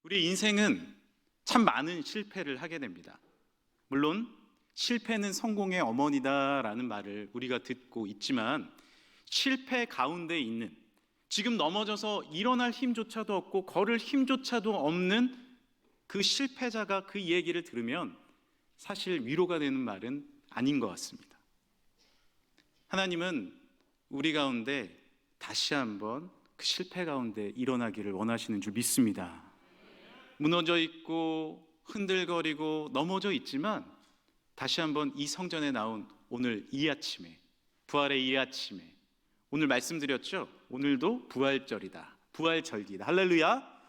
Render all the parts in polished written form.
우리 인생은 참 많은 실패를 하게 됩니다. 물론 실패는 성공의 어머니다라는 말을 우리가 듣고 있지만, 실패 가운데 있는, 지금 넘어져서 일어날 힘조차도 없고 걸을 힘조차도 없는 그 실패자가 그 얘기를 들으면 사실 위로가 되는 말은 아닌 것 같습니다. 하나님은 우리 가운데 다시 한번 그 실패 가운데 일어나기를 원하시는 줄 믿습니다. 무너져 있고 흔들거리고 넘어져 있지만 다시 한번 이 성전에 나온 오늘 이 아침에, 부활의 이 아침에, 오늘 말씀드렸죠? 오늘도 부활절이다, 부활절기다. 할렐루야.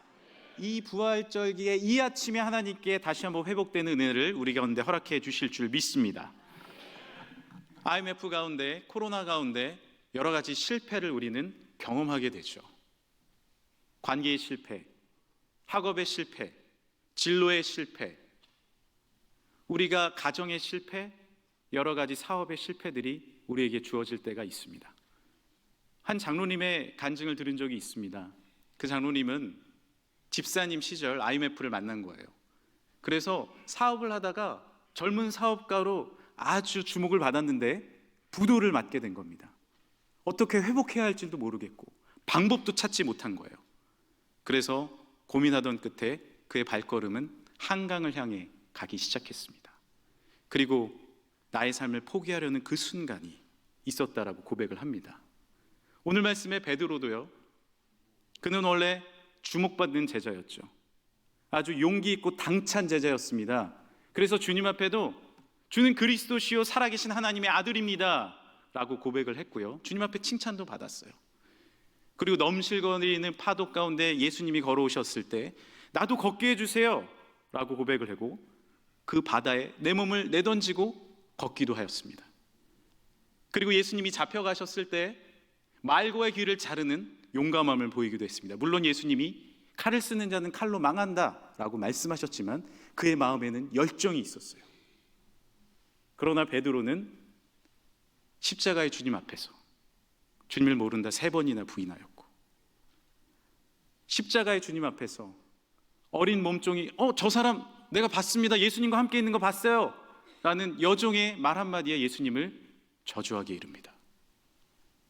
이 부활절기의 이 아침에 하나님께 다시 한번 회복되는 은혜를 우리 가운데 허락해 주실 줄 믿습니다. IMF 가운데, 코로나 가운데 여러 가지 실패를 우리는 경험하게 되죠. 관계의 실패, 학업의 실패, 진로의 실패, 우리가 가정의 실패, 여러 가지 사업의 실패들이 우리에게 주어질 때가 있습니다. 한 장로님의 간증을 들은 적이 있습니다. 그 장로님은 집사님 시절 IMF를 만난 거예요. 그래서 사업을 하다가 젊은 사업가로 아주 주목을 받았는데 부도를 맞게 된 겁니다. 어떻게 회복해야 할지도 모르겠고 방법도 찾지 못한 거예요. 그래서 고민하던 끝에 그의 발걸음은 한강을 향해 가기 시작했습니다. 그리고 나의 삶을 포기하려는 그 순간이 있었다라고 고백을 합니다. 오늘 말씀의 베드로도요, 그는 원래 주목받는 제자였죠. 아주 용기 있고 당찬 제자였습니다. 그래서 주님 앞에도 주는 그리스도시요 살아계신 하나님의 아들입니다 라고 고백을 했고요, 주님 앞에 칭찬도 받았어요. 그리고 넘실거리는 파도 가운데 예수님이 걸어오셨을 때 나도 걷게 해주세요 라고 고백을 하고 그 바다에 내 몸을 내던지고 걷기도 하였습니다. 그리고 예수님이 잡혀가셨을 때 말고의 귀를 자르는 용감함을 보이기도 했습니다. 물론 예수님이 칼을 쓰는 자는 칼로 망한다 라고 말씀하셨지만 그의 마음에는 열정이 있었어요. 그러나 베드로는 십자가의 주님 앞에서 주님을 모른다 3번이나 부인하였고, 십자가의 주님 앞에서 어린 몸종이 저 사람 내가 봤습니다, 예수님과 함께 있는 거 봤어요 라는 여종의 말 한마디에 예수님을 저주하게 이릅니다.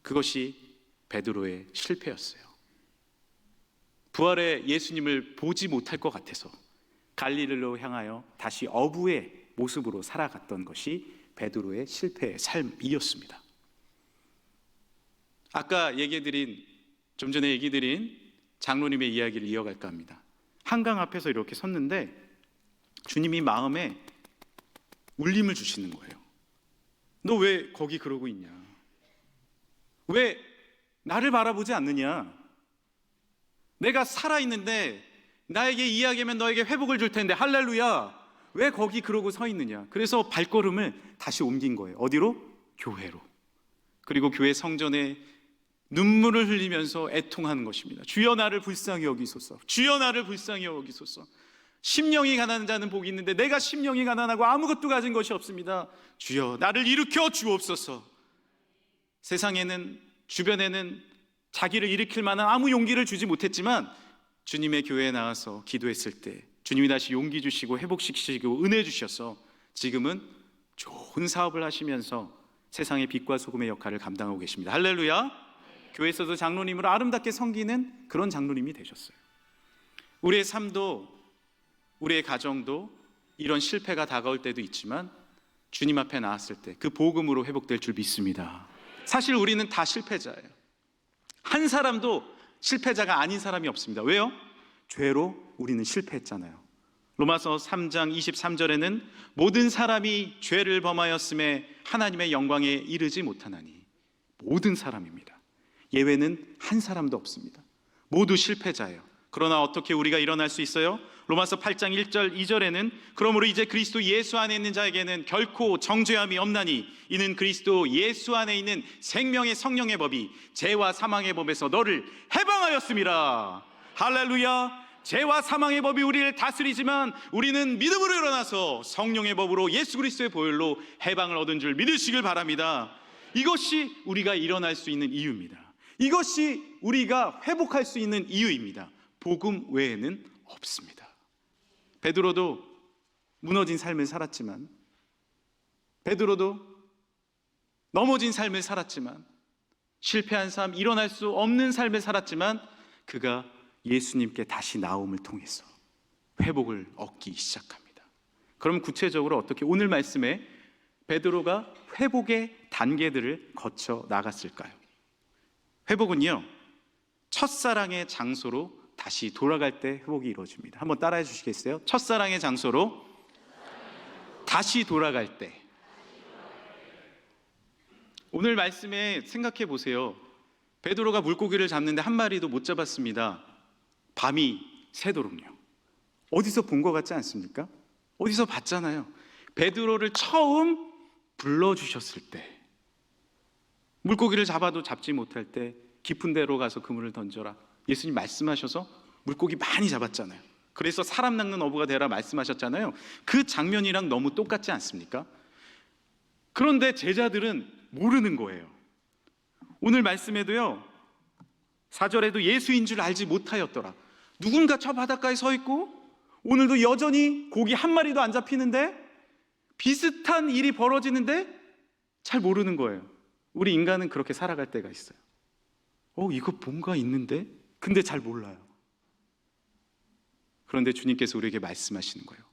그것이 베드로의 실패였어요. 부활의 예수님을 보지 못할 것 같아서 갈릴리로 향하여 다시 어부의 모습으로 살아갔던 것이 베드로의 실패의 삶이었습니다. 아까 좀 전에 얘기드린 장로님의 이야기를 이어갈까 합니다. 한강 앞에서 이렇게 섰는데 주님이 마음에 울림을 주시는 거예요. 너 왜 거기 그러고 있냐? 왜 나를 바라보지 않느냐? 내가 살아있는데 나에게 이야기하면 너에게 회복을 줄 텐데 할렐루야, 왜 거기 그러고 서 있느냐? 그래서 발걸음을 다시 옮긴 거예요. 어디로? 교회로. 그리고 교회 성전에 눈물을 흘리면서 애통하는 것입니다. 주여 나를 불쌍히 여기소서, 주여 나를 불쌍히 여기소서. 심령이 가난한 자는 복이 있는데 내가 심령이 가난하고 아무것도 가진 것이 없습니다. 주여 나를 일으켜 주옵소서. 세상에는, 주변에는 자기를 일으킬 만한 아무 용기를 주지 못했지만 주님의 교회에 나와서 기도했을 때 주님이 다시 용기 주시고 회복시키시고 은혜 주셔서 지금은 좋은 사업을 하시면서 세상의 빛과 소금의 역할을 감당하고 계십니다. 할렐루야. 교회에서도 장로님으로 아름답게 섬기는 그런 장로님이 되셨어요. 우리의 삶도, 우리의 가정도 이런 실패가 다가올 때도 있지만 주님 앞에 나왔을 때 그 복음으로 회복될 줄 믿습니다. 사실 우리는 다 실패자예요. 한 사람도 실패자가 아닌 사람이 없습니다. 왜요? 죄로 우리는 실패했잖아요. 로마서 3장 23절에는 모든 사람이 죄를 범하였음에 하나님의 영광에 이르지 못하나니, 모든 사람입니다. 예외는 한 사람도 없습니다. 모두 실패자예요. 그러나 어떻게 우리가 일어날 수 있어요? 로마서 8장 1절 2절에는 그러므로 이제 그리스도 예수 안에 있는 자에게는 결코 정죄함이 없나니 이는 그리스도 예수 안에 있는 생명의 성령의 법이 죄와 사망의 법에서 너를 해방하였음이라. 할렐루야. 죄와 사망의 법이 우리를 다스리지만 우리는 믿음으로 일어나서 성령의 법으로 예수 그리스도의 보혈로 해방을 얻은 줄 믿으시길 바랍니다. 이것이 우리가 일어날 수 있는 이유입니다. 이것이 우리가 회복할 수 있는 이유입니다. 복음 외에는 없습니다. 베드로도 무너진 삶을 살았지만, 베드로도 넘어진 삶을 살았지만, 실패한 삶, 일어날 수 없는 삶을 살았지만, 그가 예수님께 다시 나옴을 통해서 회복을 얻기 시작합니다. 그럼 구체적으로 어떻게 오늘 말씀에 베드로가 회복의 단계들을 거쳐 나갔을까요? 회복은요, 첫사랑의 장소로 다시 돌아갈 때 회복이 이루어집니다. 한번 따라해 주시겠어요? 첫사랑의 장소로 다시 돌아갈 때. 오늘 말씀에 생각해 보세요. 베드로가 물고기를 잡는데 한 마리도 못 잡았습니다. 밤이 새도록요. 어디서 본 것 같지 않습니까? 어디서 봤잖아요. 베드로를 처음 불러주셨을 때, 물고기를 잡아도 잡지 못할 때 깊은 데로 가서 그물을 던져라, 예수님 말씀하셔서 물고기 많이 잡았잖아요. 그래서 사람 낚는 어부가 되라 말씀하셨잖아요. 그 장면이랑 너무 똑같지 않습니까? 그런데 제자들은 모르는 거예요. 오늘 말씀에도요, 4절에도 예수인 줄 알지 못하였더라. 누군가 저 바닷가에 서 있고 오늘도 여전히 고기 한 마리도 안 잡히는데, 비슷한 일이 벌어지는데 잘 모르는 거예요. 우리 인간은 그렇게 살아갈 때가 있어요. 이거 뭔가 있는데, 근데 잘 몰라요. 그런데 주님께서 우리에게 말씀하시는 거예요.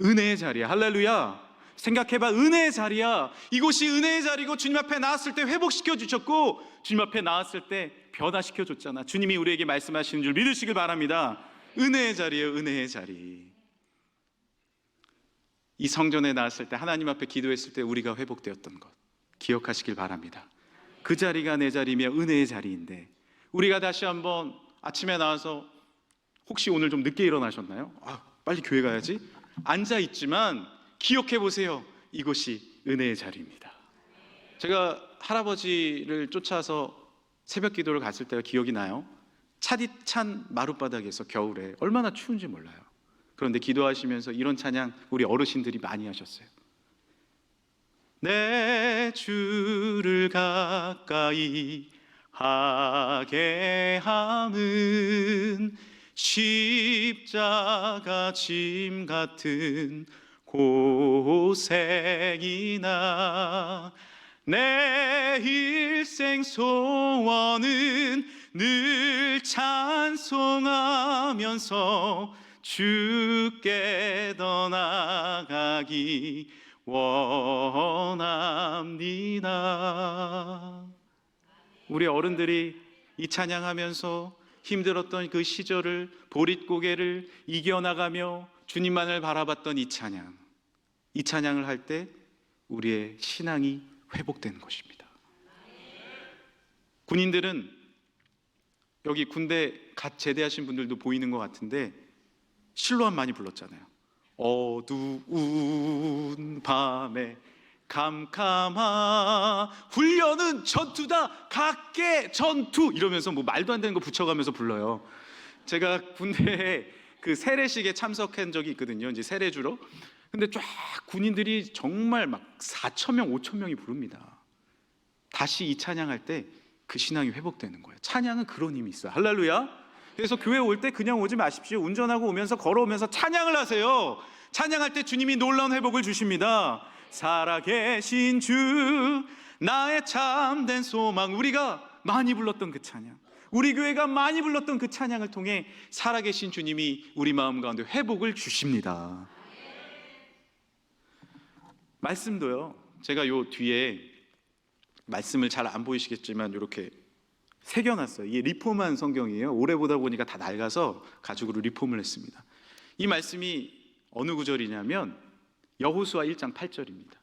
은혜의 자리야. 할렐루야. 생각해봐. 은혜의 자리야. 이곳이 은혜의 자리고, 주님 앞에 나왔을 때 회복시켜 주셨고, 주님 앞에 나왔을 때 변화시켜 줬잖아. 주님이 우리에게 말씀하시는 줄 믿으시길 바랍니다. 은혜의 자리예요. 은혜의 자리. 이 성전에 나왔을 때, 하나님 앞에 기도했을 때 우리가 회복되었던 것 기억하시길 바랍니다. 그 자리가 내 자리며 은혜의 자리인데, 우리가 다시 한번 아침에 나와서 혹시 오늘 좀 늦게 일어나셨나요? 빨리 교회 가야지. 앉아있지만 기억해 보세요. 이곳이 은혜의 자리입니다. 제가 할아버지를 쫓아서 새벽 기도를 갔을 때가 기억이 나요. 차디찬 마룻바닥에서 겨울에 얼마나 추운지 몰라요. 그런데 기도하시면서 이런 찬양 우리 어르신들이 많이 하셨어요. 내 주를 가까이 하게 함은 십자가 짐 같은 고생이나, 내 일생 소원은 늘 찬송하면서 주께 더 나아가기 원합니다. 우리 어른들이 이 찬양하면서 힘들었던 그 시절을, 보릿고개를 이겨나가며 주님만을 바라봤던 이 찬양을 할 때 우리의 신앙이 회복되는 것입니다. 군인들은, 여기 군대 갓 제대하신 분들도 보이는 것 같은데, 실로암 많이 불렀잖아요. 어두운 밤에 캄캄하 훈련은 전투다 각계 전투, 이러면서 뭐 말도 안 되는 거 붙여가면서 불러요. 제가 군대에 그 세례식에 참석한 적이 있거든요. 이제 세례 주러. 근데 쫙 군인들이 정말 막 4,000명, 5,000명이 부릅니다. 다시 이 찬양할 때 그 신앙이 회복되는 거예요. 찬양은 그런 힘이 있어요. 할렐루야. 그래서 교회 올 때 그냥 오지 마십시오. 운전하고 오면서, 걸어오면서 찬양을 하세요. 찬양할 때 주님이 놀라운 회복을 주십니다. 살아계신 주, 나의 참된 소망. 우리가 많이 불렀던 그 찬양, 우리 교회가 많이 불렀던 그 찬양을 통해 살아계신 주님이 우리 마음 가운데 회복을 주십니다. 말씀도요, 제가 요 뒤에 말씀을 잘 안 보이시겠지만 이렇게 새겨놨어요. 이게 리폼한 성경이에요. 오래 보다 보니까 다 낡아서 가죽으로 리폼을 했습니다. 이 말씀이 어느 구절이냐면 여호수아 1장 8절입니다.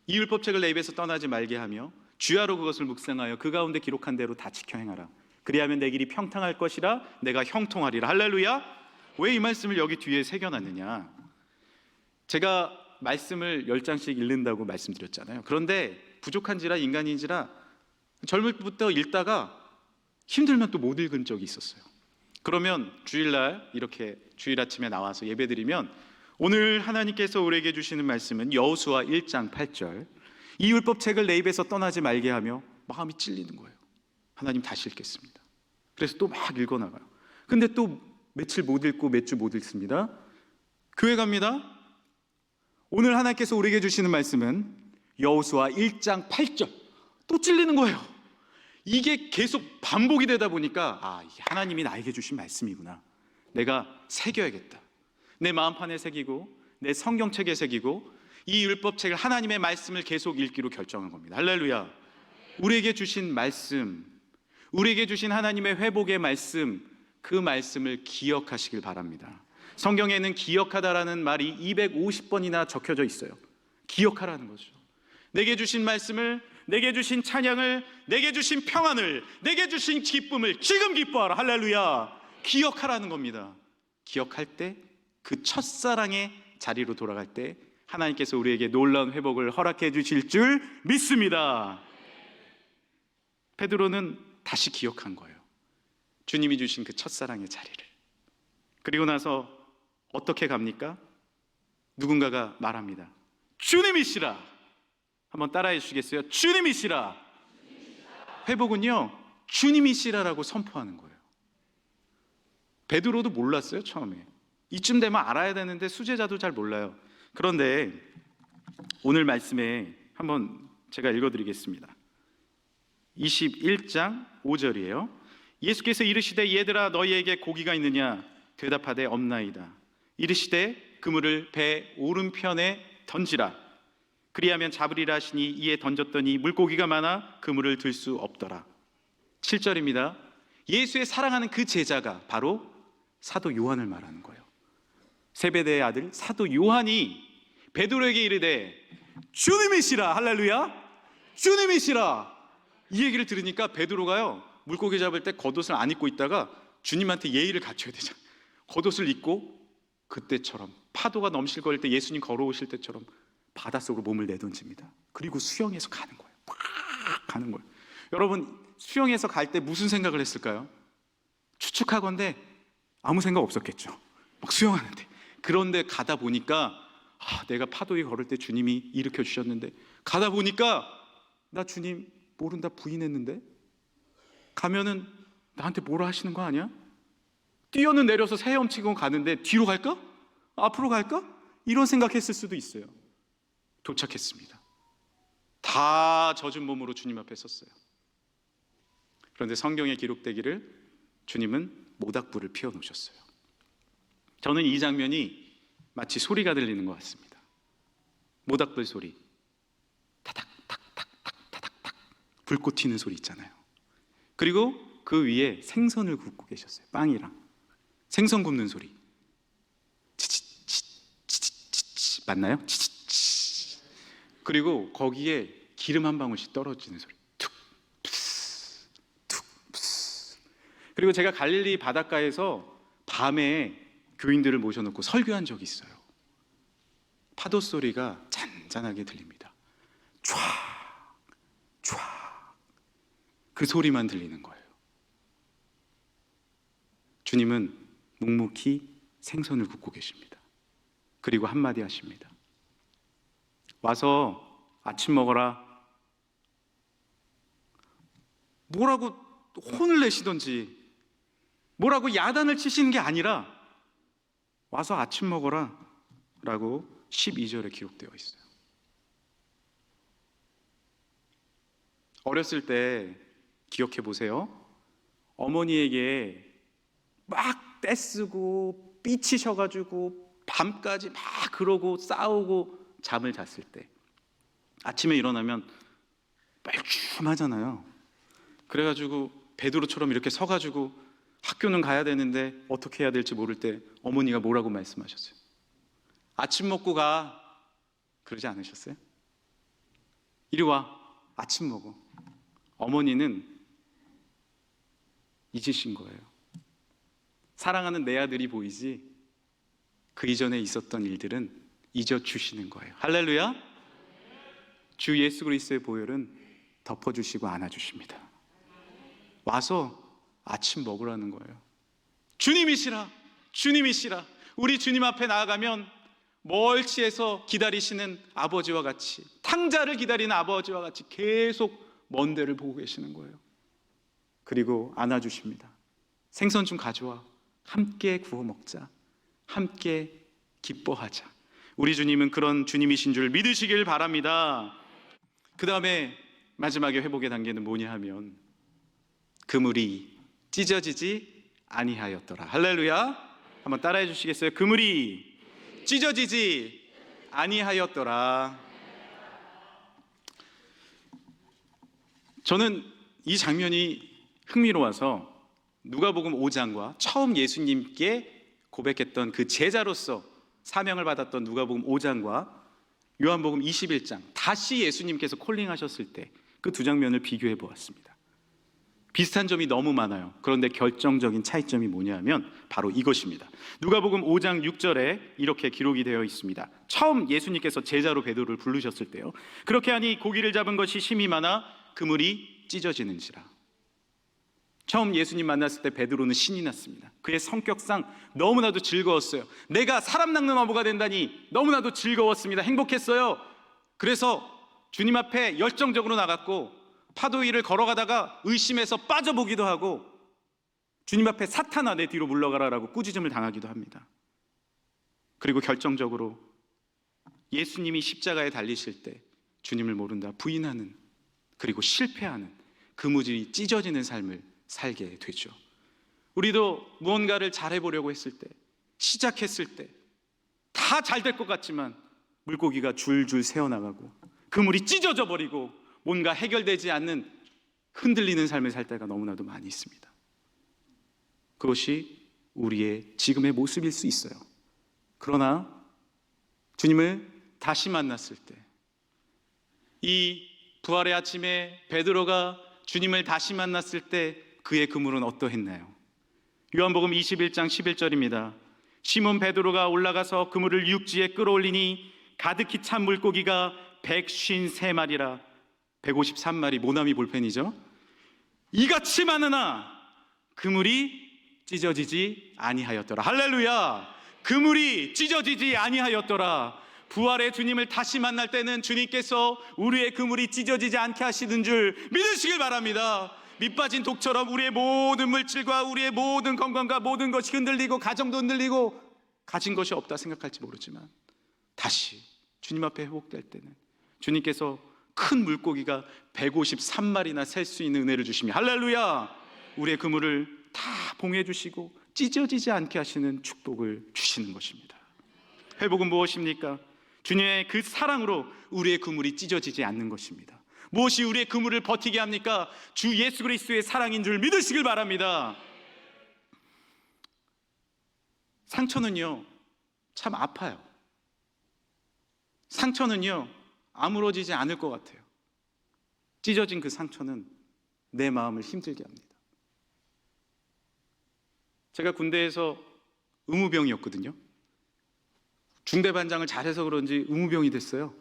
이 율법책을 내 입에서 떠나지 말게 하며 주야로 그것을 묵상하여 그 가운데 기록한 대로 다 지켜 행하라. 그리하면 내 길이 평탄할 것이라 내가 형통하리라. 할렐루야. 왜 이 말씀을 여기 뒤에 새겨놨느냐, 제가 말씀을 10장씩 읽는다고 말씀드렸잖아요. 그런데 부족한지라 인간인지라 젊을 때부터 읽다가 힘들면 또 못 읽은 적이 있었어요. 그러면 주일날 이렇게 주일 아침에 나와서 예배드리면, 오늘 하나님께서 우리에게 주시는 말씀은 여호수아 1장 8절, 이 율법책을 내 입에서 떠나지 말게 하며, 마음이 찔리는 거예요. 하나님 다시 읽겠습니다. 그래서 또 막 읽어나가요. 근데 또 며칠 못 읽고 몇 주 못 읽습니다. 교회 갑니다. 오늘 하나님께서 우리에게 주시는 말씀은 여호수아 1장 8절. 또 찔리는 거예요. 이게 계속 반복이 되다 보니까 이게 하나님이 나에게 주신 말씀이구나. 내가 새겨야겠다. 내 마음판에 새기고 내 성경책에 새기고 이 율법책을, 하나님의 말씀을 계속 읽기로 결정한 겁니다. 할렐루야. 우리에게 주신 말씀, 우리에게 주신 하나님의 회복의 말씀, 그 말씀을 기억하시길 바랍니다. 성경에는 기억하다라는 말이 250번이나 적혀져 있어요. 기억하라는 거죠. 내게 주신 말씀을, 내게 주신 찬양을, 내게 주신 평안을, 내게 주신 기쁨을 지금 기뻐하라. 할렐루야. 기억하라는 겁니다. 기억할 때, 그 첫사랑의 자리로 돌아갈 때 하나님께서 우리에게 놀라운 회복을 허락해 주실 줄 믿습니다. 베드로는 다시 기억한 거예요. 주님이 주신 그 첫사랑의 자리를. 그리고 나서 어떻게 갑니까? 누군가가 말합니다. 주님이시라. 한번 따라해 주시겠어요? 주님이시라. 회복은요, 주님이시라라고 선포하는 거예요. 베드로도 몰랐어요, 처음에. 이쯤 되면 알아야 되는데 수제자도 잘 몰라요. 그런데 오늘 말씀에 한번 제가 읽어드리겠습니다. 21장 5절이에요. 예수께서 이르시되 얘들아 너희에게 고기가 있느냐? 대답하되 없나이다. 이르시되 그물을 배 오른편에 던지라. 그리하면 잡으리라 하시니 이에 던졌더니 물고기가 많아 그물을 들 수 없더라. 7절입니다. 예수의 사랑하는 그 제자가 바로 사도 요한을 말하는 거예요. 세베대의 아들 사도 요한이 베드로에게 이르되 주님이시라. 할렐루야. 주님이시라. 이 얘기를 들으니까 베드로가요, 물고기 잡을 때 겉옷을 안 입고 있다가 주님한테 예의를 갖춰야 되잖아요. 겉옷을 입고 그때처럼 파도가 넘실거릴 때 예수님 걸어오실 때처럼 바닷속으로 몸을 내던집니다. 그리고 수영해서 가는 거예요. 막 가는 거예요. 여러분, 수영해서 갈 때 무슨 생각을 했을까요? 추측하건대 아무 생각 없었겠죠. 막 수영하는데. 그런데 가다 보니까 내가 파도 위에 걸을 때 주님이 일으켜 주셨는데, 가다 보니까 나 주님 모른다 부인했는데, 가면은 나한테 뭐라 하시는 거 아니야? 뛰어는 내려서 새 헤엄치고 가는데 뒤로 갈까? 앞으로 갈까? 이런 생각했을 수도 있어요. 도착했습니다. 다 젖은 몸으로 주님 앞에 섰어요. 그런데 성경에 기록되기를 주님은 모닥불을 피워놓으셨어요. 저는 이 장면이 마치 소리가 들리는 것 같습니다. 모닥불 소리, 타닥타닥타닥타닥 불꽃 튀는 소리 있잖아요. 그리고 그 위에 생선을 굽고 계셨어요. 빵이랑 생선 굽는 소리. 치치치치치치 맞나요? 치치치. 그리고 거기에 기름 한 방울씩 떨어지는 소리. 툭 푸스 툭 푸스. 그리고 제가 갈릴리 바닷가에서 밤에 교인들을 모셔놓고 설교한 적이 있어요. 파도 소리가 잔잔하게 들립니다. 촤 촤. 그 소리만 들리는 거예요. 주님은 묵묵히 생선을 굽고 계십니다. 그리고 한마디 하십니다. 와서 아침 먹어라. 뭐라고 혼을 내시던지 뭐라고 야단을 치시는 게 아니라 와서 아침 먹어라 라고 12절에 기록되어 있어요. 어렸을 때 기억해 보세요. 어머니에게 막 떼쓰고 삐치셔가지고 밤까지 막 그러고 싸우고 잠을 잤을 때 아침에 일어나면 뻘쭘하잖아요. 그래가지고 베드로처럼 이렇게 서가지고 학교는 가야 되는데 어떻게 해야 될지 모를 때 어머니가 뭐라고 말씀하셨어요? 아침 먹고 가. 그러지 않으셨어요? 이리 와. 아침 먹어. 어머니는 잊으신 거예요. 사랑하는 내 아들이 보이지 그 이전에 있었던 일들은 잊어주시는 거예요. 할렐루야. 주 예수 그리스도의 보혈은 덮어주시고 안아주십니다. 와서 아침 먹으라는 거예요. 주님이시라. 주님이시라. 우리 주님 앞에 나아가면 멀치에서 기다리시는 아버지와 같이, 탕자를 기다리는 아버지와 같이 계속 먼 데를 보고 계시는 거예요. 그리고 안아주십니다. 생선 좀 가져와. 함께 구워 먹자. 함께 기뻐하자. 우리 주님은 그런 주님이신 줄 믿으시길 바랍니다. 그 다음에 마지막에 회복의 단계는 뭐냐 하면 그물이 찢어지지 아니하였더라. 할렐루야. 한번 따라해 주시겠어요? 그물이 찢어지지 아니하였더라. 저는 이 장면이 흥미로워서 누가복음 5장과 처음 예수님께 고백했던 그 제자로서 사명을 받았던 누가복음 5장과 요한복음 21장 다시 예수님께서 콜링하셨을 때 그 두 장면을 비교해 보았습니다. 비슷한 점이 너무 많아요. 그런데 결정적인 차이점이 뭐냐 하면 바로 이것입니다. 누가복음 5장 6절에 이렇게 기록이 되어 있습니다. 처음 예수님께서 제자로 베드로를 부르셨을 때요, 그렇게 하니 고기를 잡은 것이 심히 많아 그물이 찢어지는지라. 처음 예수님 만났을 때 베드로는 신이 났습니다. 그의 성격상 너무나도 즐거웠어요. 내가 사람 낚는 어부가 된다니 너무나도 즐거웠습니다. 행복했어요. 그래서 주님 앞에 열정적으로 나갔고 파도 위를 걸어가다가 의심해서 빠져보기도 하고 주님 앞에 사탄아 내 뒤로 물러가라라고 꾸짖음을 당하기도 합니다. 그리고 결정적으로 예수님이 십자가에 달리실 때 주님을 모른다 부인하는, 그리고 실패하는, 그물이 찢어지는 삶을 살게 되죠. 우리도 무언가를 잘해보려고 했을 때, 시작했을 때 다 잘 될 것 같지만 물고기가 줄줄 새어나가고 그물이 찢어져 버리고 뭔가 해결되지 않는 흔들리는 삶을 살 때가 너무나도 많이 있습니다. 그것이 우리의 지금의 모습일 수 있어요. 그러나 주님을 다시 만났을 때, 이 부활의 아침에 베드로가 주님을 다시 만났을 때 그의 그물은 어떠했나요? 요한복음 21장 11절입니다. 시몬 베드로가 올라가서 그물을 육지에 끌어올리니 가득히 찬 물고기가 153마리라. 153마리 모나미 볼펜이죠. 이같이 많으나 그물이 찢어지지 아니하였더라. 할렐루야. 그물이 찢어지지 아니하였더라. 부활의 주님을 다시 만날 때는 주님께서 우리의 그물이 찢어지지 않게 하시는 줄 믿으시길 바랍니다. 밑빠진 독처럼 우리의 모든 물질과 우리의 모든 건강과 모든 것이 흔들리고 가정도 흔들리고 가진 것이 없다 생각할지 모르지만 다시 주님 앞에 회복될 때는 주님께서 큰 물고기가 153마리나 셀 수 있는 은혜를 주시며 할렐루야, 우리의 그물을 다 봉해 주시고 찢어지지 않게 하시는 축복을 주시는 것입니다. 회복은 무엇입니까? 주님의 그 사랑으로 우리의 그물이 찢어지지 않는 것입니다. 무엇이 우리의 그물을 버티게 합니까? 주 예수 그리스도의 사랑인 줄 믿으시길 바랍니다. 상처는요 참 아파요. 상처는요 아물어지지 않을 것 같아요. 찢어진 그 상처는 내 마음을 힘들게 합니다. 제가 군대에서 의무병이었거든요. 중대반장을 잘해서 그런지 의무병이 됐어요.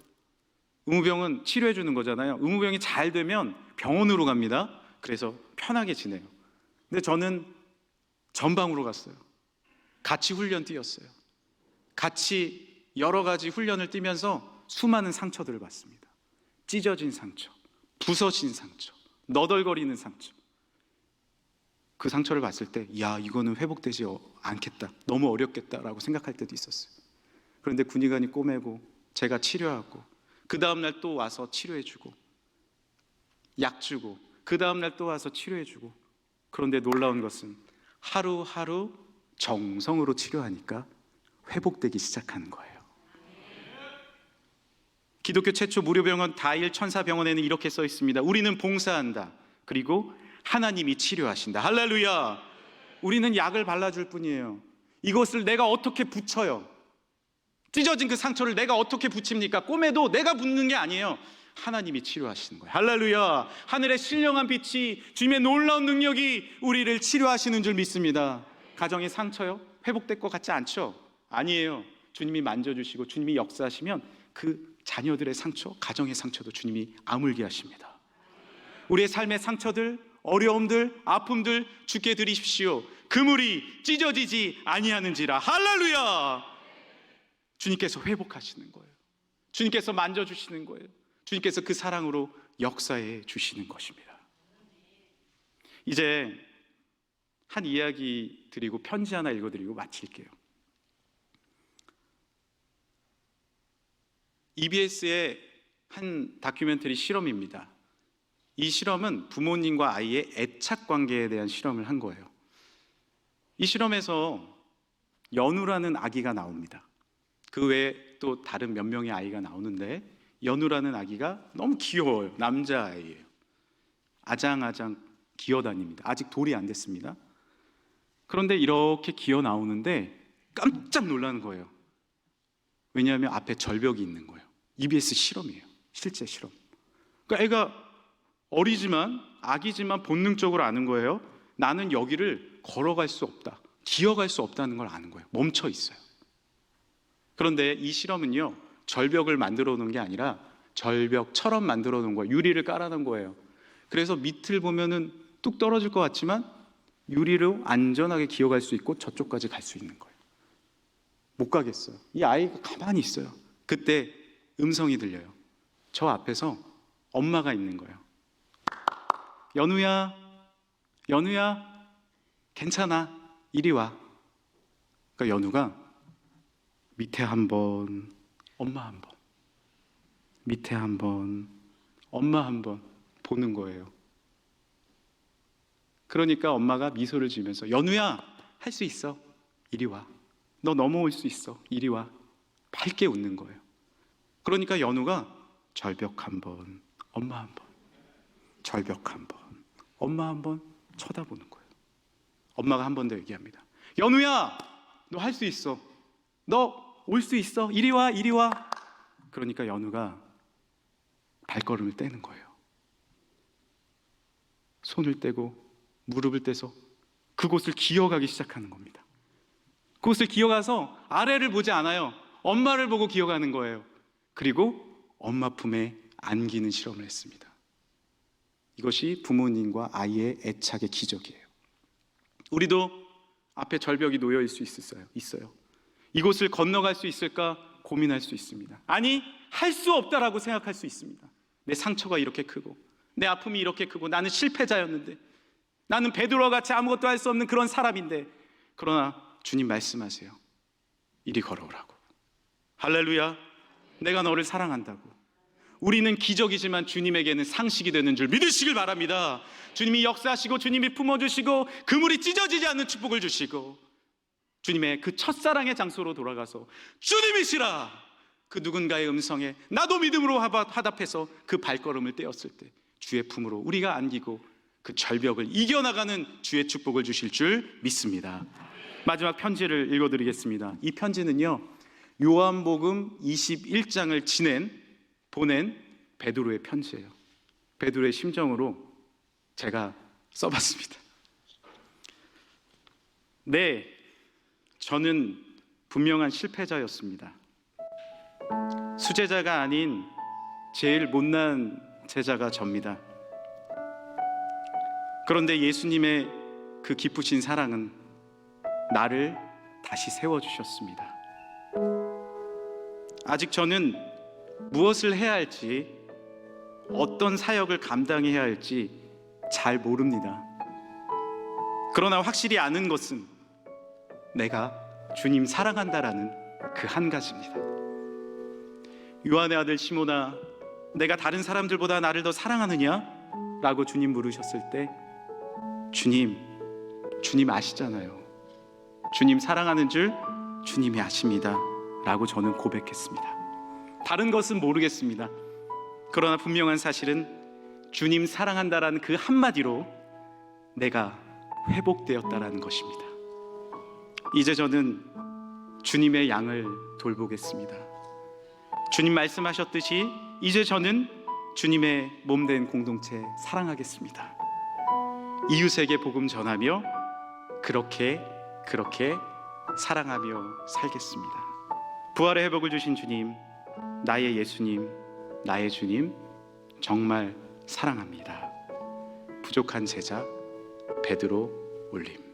의무병은 치료해 주는 거잖아요. 의무병이 잘 되면 병원으로 갑니다. 그래서 편하게 지내요. 근데 저는 전방으로 갔어요. 같이 훈련 뛰었어요. 같이 여러 가지 훈련을 뛰면서 수많은 상처들을 받습니다. 찢어진 상처, 부서진 상처, 너덜거리는 상처. 그 상처를 봤을 때 야, 이거는 회복되지 않겠다, 너무 어렵겠다라고 생각할 때도 있었어요. 그런데 군의관이 꼬매고 제가 치료하고 그 다음날 또 와서 치료해주고 약 주고 그 다음날 또 와서 치료해주고, 그런데 놀라운 것은 하루하루 정성으로 치료하니까 회복되기 시작하는 거예요. 기독교 최초 무료병원 다일 천사병원에는 이렇게 써 있습니다. 우리는 봉사한다. 그리고 하나님이 치료하신다. 할렐루야. 우리는 약을 발라줄 뿐이에요. 이것을 내가 어떻게 붙여요? 찢어진 그 상처를 내가 어떻게 붙입니까? 꼬매도 내가 붙는 게 아니에요. 하나님이 치료하시는 거예요. 할렐루야. 하늘의 신령한 빛이, 주님의 놀라운 능력이 우리를 치료하시는 줄 믿습니다. 가정의 상처요? 회복될 것 같지 않죠? 아니에요. 주님이 만져주시고 주님이 역사하시면 그 자녀들의 상처, 가정의 상처도 주님이 아물게 하십니다. 우리의 삶의 상처들, 어려움들, 아픔들 주께 드리십시오. 그물이 찢어지지 아니하는지라. 할렐루야. 주님께서 회복하시는 거예요. 주님께서 만져주시는 거예요. 주님께서 그 사랑으로 역사해 주시는 것입니다. 이제 한 이야기 드리고 편지 하나 읽어드리고 마칠게요. EBS의 한 다큐멘터리 실험입니다. 이 실험은 부모님과 아이의 애착 관계에 대한 실험을 한 거예요. 이 실험에서 연우라는 아기가 나옵니다. 그 외에 또 다른 몇 명의 아이가 나오는데 연우라는 아기가 너무 귀여워요. 남자아이예요. 아장아장 기어다닙니다. 아직 돌이 안 됐습니다. 그런데 이렇게 기어 나오는데 깜짝 놀라는 거예요. 왜냐하면 앞에 절벽이 있는 거예요. EBS 실험이에요. 실제 실험. 그러니까 애가 어리지만 아기지만 본능적으로 아는 거예요. 나는 여기를 걸어갈 수 없다, 기어갈 수 없다는 걸 아는 거예요. 멈춰 있어요. 그런데 이 실험은요, 절벽을 만들어 놓은 게 아니라 절벽처럼 만들어 놓은 거예요. 유리를 깔아 놓은 거예요. 그래서 밑을 보면은 뚝 떨어질 것 같지만 유리로 안전하게 기어갈 수 있고 저쪽까지 갈 수 있는 거예요. 못 가겠어요. 이 아이가 가만히 있어요. 그때 음성이 들려요. 저 앞에서 엄마가 있는 거예요. 연우야, 연우야, 괜찮아, 이리 와. 그러니까 연우가 밑에 한 번, 엄마 한 번, 밑에 한 번, 엄마 한 번 보는 거예요. 그러니까 엄마가 미소를 지으면서 연우야, 할 수 있어, 이리 와. 너 넘어올 수 있어, 이리 와. 밝게 웃는 거예요. 그러니까 연우가 절벽 한 번, 엄마 한 번, 절벽 한 번, 엄마 한 번 쳐다보는 거예요. 엄마가 한 번 더 얘기합니다. 연우야, 너 할 수 있어. 너 올 수 있어. 이리 와, 이리 와. 그러니까 연우가 발걸음을 떼는 거예요. 손을 떼고 무릎을 떼서 그곳을 기어가기 시작하는 겁니다. 그곳을 기어가서 아래를 보지 않아요. 엄마를 보고 기어가는 거예요. 그리고 엄마 품에 안기는 실험을 했습니다. 이것이 부모님과 아이의 애착의 기적이에요. 우리도 앞에 절벽이 놓여 있을 수 있어요. 이곳을 건너갈 수 있을까 고민할 수 있습니다. 아니, 할 수 없다라고 생각할 수 있습니다. 내 상처가 이렇게 크고 내 아픔이 이렇게 크고 나는 실패자였는데, 나는 베드로와 같이 아무것도 할 수 없는 그런 사람인데, 그러나 주님 말씀하세요. 이리 걸어오라고. 할렐루야. 내가 너를 사랑한다고. 우리는 기적이지만 주님에게는 상식이 되는 줄 믿으시길 바랍니다. 주님이 역사하시고 주님이 품어주시고 그물이 찢어지지 않는 축복을 주시고 주님의 그 첫사랑의 장소로 돌아가서 주님이시라, 그 누군가의 음성에 나도 믿음으로 화답해서 그 발걸음을 떼었을 때 주의 품으로 우리가 안기고 그 절벽을 이겨나가는 주의 축복을 주실 줄 믿습니다. 마지막 편지를 읽어드리겠습니다. 이 편지는요, 요한복음 21장을 보낸 베드로의 편지예요. 베드로의 심정으로 제가 써봤습니다. 네, 저는 분명한 실패자였습니다. 수제자가 아닌 제일 못난 제자가 접니다. 그런데 예수님의 그 기쁘신 사랑은 나를 다시 세워주셨습니다. 아직 저는 무엇을 해야 할지, 어떤 사역을 감당해야 할지 잘 모릅니다. 그러나 확실히 아는 것은 내가 주님 사랑한다라는 그 한 가지입니다. 요한의 아들 시몬아, 내가 다른 사람들보다 나를 더 사랑하느냐? 라고 주님 물으셨을 때 주님 아시잖아요. 주님 사랑하는 줄 주님이 아십니다 라고 저는 고백했습니다. 다른 것은 모르겠습니다. 그러나 분명한 사실은 주님 사랑한다라는 그 한마디로 내가 회복되었다라는 것입니다. 이제 저는 주님의 양을 돌보겠습니다. 주님 말씀하셨듯이 이제 저는 주님의 몸된 공동체 사랑하겠습니다. 이웃에게 복음 전하며 그렇게 사랑하며 살겠습니다. 부활의 회복을 주신 주님, 나의 예수님, 나의 주님 정말 사랑합니다. 부족한 제자 베드로 올림.